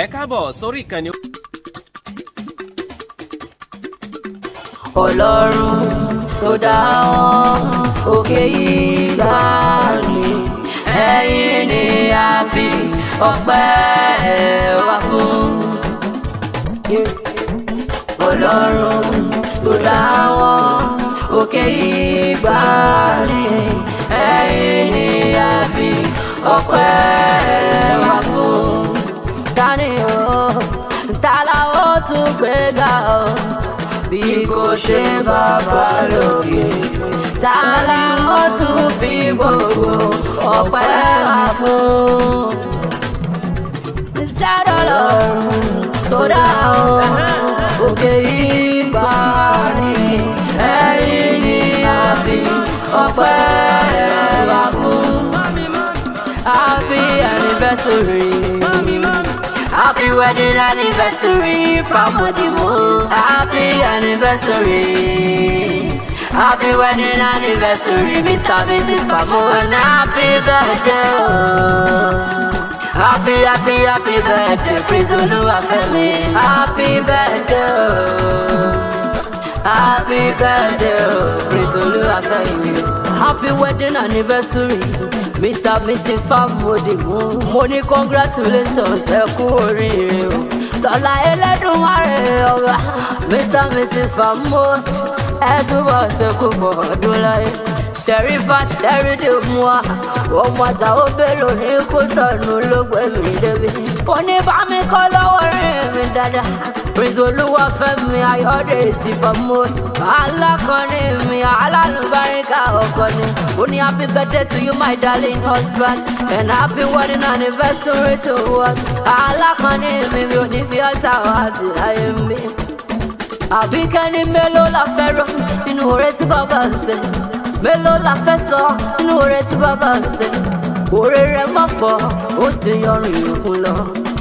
ẹ káàbọ̀ sórí ìkànnì. Ọlọ́run tó dá wọn òkè ìgbà ni ẹ̀yin ni a fi ọpẹ́ wa fún. Ọlọ́run tó dá wọn òkè ìgbà ni ẹ̀yin ni a fi ọpẹ́ wa fún. Dání o, ta la ó tún gbé ga o bí kò ṣe bàbá lókè, ta la ó tún fi gbogbo ọpẹ́ wá fún. Iṣẹ́ Ọlọ́run tó dá òkè ìgbà ni ẹ̀yin ni a fi ọpẹ́ wá fún. Happy anniversary. Happy wedding anniversary, Famod. Happy anniversary. Happy wedding anniversary, Mr. Mrs. Famod. And happy birthday, oh. Happy birthday, Prince Femi. Happy birthday, oh. Happy birthday, oh, Prince Femi. Happy wedding anniversary, Mr. Mrs. Famod. Mo ní congratulations, ẹ kú oríire o. Lọ́lá Elédùmarè ọba, Mr. Mrs. Famod. Ẹ túbọ̀ ṣe púpọ̀ ọdún láyé. Cherie de moi, ọmọ àtàwọn bèlò ní Kútọ̀nù ló gbé mi débi. Ó ní bá mi kọ́ lọ́wọ́ rìn mi dáadáa. Prince Femi Ayọ̀dèjì Famod. Alákọ̀ọ́ni mi, alálùbáríkà ọkọ ni. Ó ní happy birthday to you my darling husband, and happy wedding anniversary to us. Alákọ̀ọ́ni mi ò ní fi ọ̀sà wá àti láyé mi. Àbíkẹ́ni mélòó la fẹ́ràn nínú oore tí bàbá ń ṣe? Mélòó la fẹ́ sọ nínú oore tí bàbá ń ṣe? Oore rẹ̀ mọ̀ pọ̀, ó ti yọrùn ìrùkún lọ.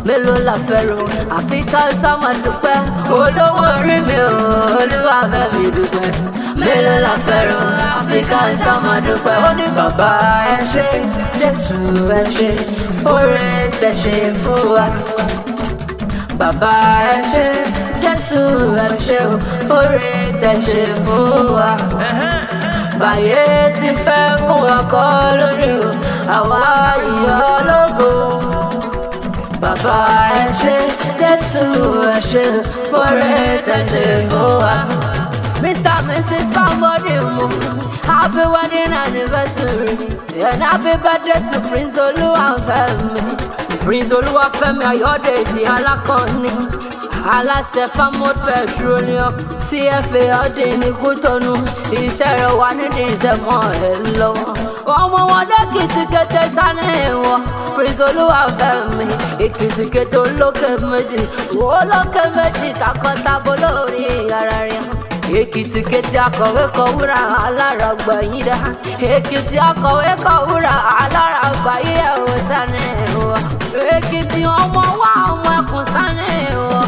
Mélòó la fẹ́ràn àfi ká sá máa dúpẹ́? Olówó orí mi ò, Olúwa fẹ́ mi dúpẹ́. Mélòó la fẹ́ràn àfi ká sá máa dúpẹ́? Ó ní bàbá ẹ ṣé, Jésù ẹ ṣé, fóore tẹ́ ṣe fún wa. Bàbá ẹ ṣé, Jésù ẹ ṣé, fóore tẹ́ ṣe fún wa. Báyé ti fẹ́ fún ọkọ lórí o, àwa ìyọ́ ológo. Bàbá ẹ ṣé, Jésù ẹ ṣé, fóore tẹ́ ṣe fún wa. Mr. Mrs. Famod, happy wedding anniversary, and happy birthday to Prince Femi. Prince Femi Ayọ̀dèjì Alákọ̀ọ́ni. Aláṣẹ Famod Petroleum, CFA ọdún ní Kútọ̀nù. Iṣẹ́ rẹ̀ wà nídìí iṣẹ́ mọ́ ẹ lọ́wọ́. Ọmọ wọn dé kìtìkẹ́tẹ́ sáré wọn. Prince Femi, ìkìtìkẹ́tẹ́ olókè méjì. Olókè méjì takọtabo lórí ara rẹ̀. Èkìtìkẹ́tì akọ̀wé kọ wúrà aláràgbà yìí dá. Èkìtì akọ̀wé kọ wúrà aláràgbà yìí ẹ̀ wò sáré wọn. Èkìtì ọmọ wa ọmọ ẹkùn sáré wọn.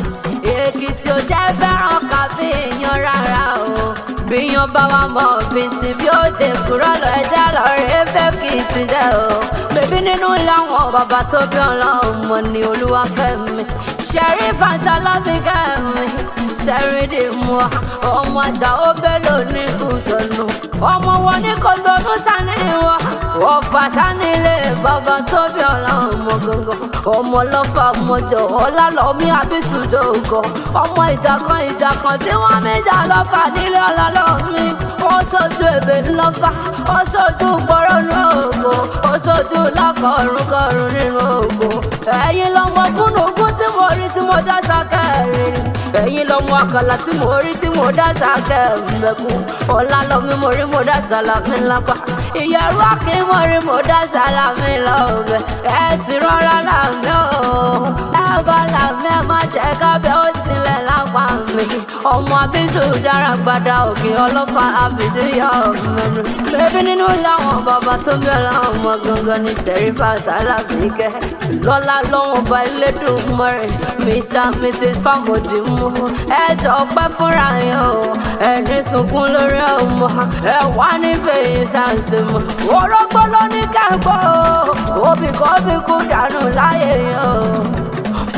Èkìtì ò jẹ́ fẹ́ràn kàfé èèyàn rárá o. Bíyan bá wa mọ̀ bìntì bí ó dé kúrò lọ ẹja lọ rèé fẹ́ kì í ti dẹ́ o. Bèbí nínú làwọn bàbá tó bí Ọlọ́run mọ̀ ní Olúwafẹ́mi. Cherie fanta lọ́bí kẹ́mi. Cherie de moi, ọmọ àtàwọn bèlò ní Kútọ̀nù. Ọmọ wọn ní Kútọ̀nù sani wọn. Wọ́n fà sani lé bàbá tó bí Ọlọ́run mọ̀ gangan. Ọmọ lọ́fà mọ́jọ ọlálọ́mí àbísùdó gan. Ọmọ ìjàkan tí wọ́n méjà lọ́fà nílé ọlọ́lọ́mí. Ó sojú èbè ńlọ́fà, ó sojú gbọ́rọ̀ ní ògbó, ó sojú lákọ̀ọ́rùn nínú ògbó. Ẹ̀yin lọ́mọ gúnugún tí mo rí tí mo dá sákẹ́rì. Ẹ̀yin lọ́mọ àkàlà tí mo rí tí mo dá sákẹ́rì. Ọ̀la lọ́mí mo rí mo dá sàlámì lápá. Ìyẹ̀rú àkín mo rí mo dá sàlámì lọ́bẹ̀. Ẹ sì rọra láàmì o, ẹ bá láàmì ẹ má jẹ́ kábẹ́ ó tilẹ̀ lápá mi. Ọmọ àbísù dára gbada òkè ọlọ́pàá àbídúyà ọ̀mẹ́nu. Bébí nínú làwọn bàbá tó bẹ̀rẹ̀ ọmọ gangan ní Cherie Alábìíkẹ́. Lọ́lá lọ́wọ́ bá Elédùmarè, Mr. Mrs. Famod mú. Ẹ dọ̀pẹ́ fúnra yẹn o, ẹni sunkún lórí ọmọ. Ẹ wá nífẹ̀ẹ́ yìí ṣàǹṣe mọ́. Orógbó ló ní kẹ́kọ̀ọ́, òbí kò bí kú dànù láyé yẹn o.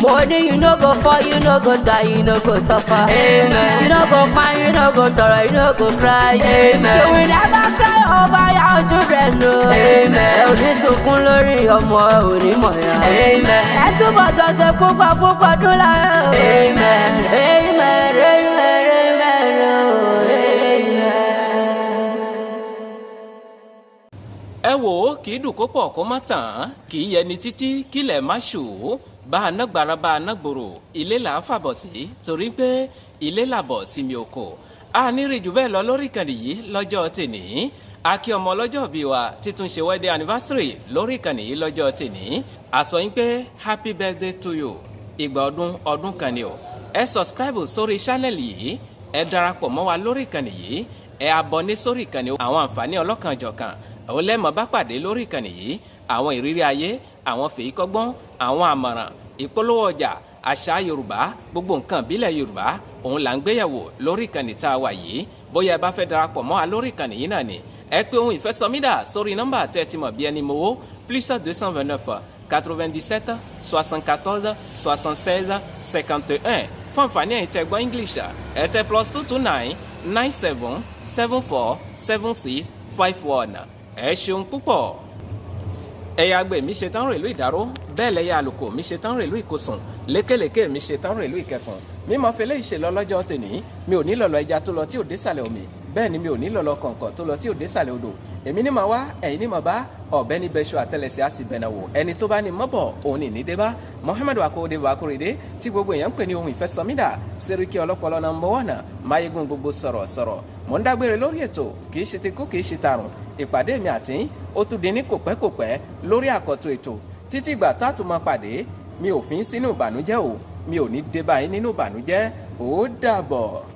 Money you no go fall, you no go die, you no go suffer. Amen. You no go cry, you no go tọrọ, you no go cry. Amen. You will never cry over your children, no. Amen. Ẹ ò ní sunkún lórí ọmọ, ẹ ò ní mọ̀yà. Amen. Ẹ túbọ̀ jọ ṣe púpọ̀ dún láyé. Amen. Amen. Amen. Ẹ wò ó kì í dùn kó pọ̀ kó má tàn kì í yẹni títí kílẹ̀ má ṣù bá a nágbára bá a nágbòrò ilé là á fàbọ̀ sí torí pé ilé làbọ̀ sinmi oko a nírì jù bẹ́ẹ̀ lọ lórí ìkànnì yìí lọ́jọ́ tèní akí ọmọ ọlọ́jọ́ bí wa títún ṣe wedding anniversary lórí ìkànnì yìí lọ́jọ́ tèní àsọ yín pé happy birthday to you ìgbà ọdún kan ni o ẹ subscribe sórí channel yìí ẹ darapọ̀ mọ́ wa lórí ìkànnì yìí ẹ abọ́né sórí ìkànnì àwọn àǹfààní ọlọ́kanjọ̀kan àwọn lẹ́mọ̀ bá pàdé lórí ìkànnì yìí àwọn ìrírí ayé àwọn fèékọ́gbọ́n àwọn àmọ̀ràn ìpolówó ọjà àṣà yorùbá gbogbo nǹkan ìbílẹ̀ yorùbá òun là ń gbéyàwó lórí ìkànnì tá a wà yìí bóyá ẹ bá fẹ́ darapọ̀ mọ́ wa lórí ìkànnì yìí náà ni ẹ pé ohun ìfẹ́ sọmídà sórí nọ́mbà tẹ́ ẹ ti mọ̀ bí ẹni mowó +229 97 74 76 51 fún àǹfààní ẹ̀yin tẹ́ gbọ́ english ẹ tẹ +229 97 74 76 51 ẹ ṣeun púpọ̀. ẹ̀yà àgbẹ̀ mi ṣe tán rèlú ìdáró bẹ́ẹ̀ lẹ́yà àlùkò mi ṣe tán rèlú ìkosùn lékèlékè mi ṣe tán rèlú ìkẹfùn mímọ fẹlẹ́ ìṣèlọ lọ́jọ́ tèní mi ò ní lọ́lọ́ ẹja tó lọ tí ò dé sàlẹ̀ omi bẹ́ẹ̀ ni mi ò ní lọ́lọ́ kọ̀ǹkọ̀ tó lọ tí ò dé sàlẹ̀ odò èmi ní màá wá ẹ̀yin ní màá bá ọ̀bẹ ní bẹ́ṣọ àtẹlẹsẹ̀ á sì bẹ̀nà wò ẹni tó bá ní mọ́bọ̀ òun ní nídé bá Muhammadu akóde Bakorede tí gbogbo èèyàn ń pè ní ohun ìfẹ́ sọmídà Seriki ọlọ́pọlọ number 1 máyégún gbogbo sọ̀rọ̀ mò ń dágbére lórí ètò kì í ṣe ti kú kì í ṣe tarùn ìpàdé mi àti ó tún di ní kòpẹ́kòpẹ́ lórí àkọ́tún ètò títí ìgbà tá a tún máa pàdé mi ò fi ń sínú ìbànújẹ́ o mi ò ní dé báyìí nínú ìbànújẹ́ ó dàbọ̀.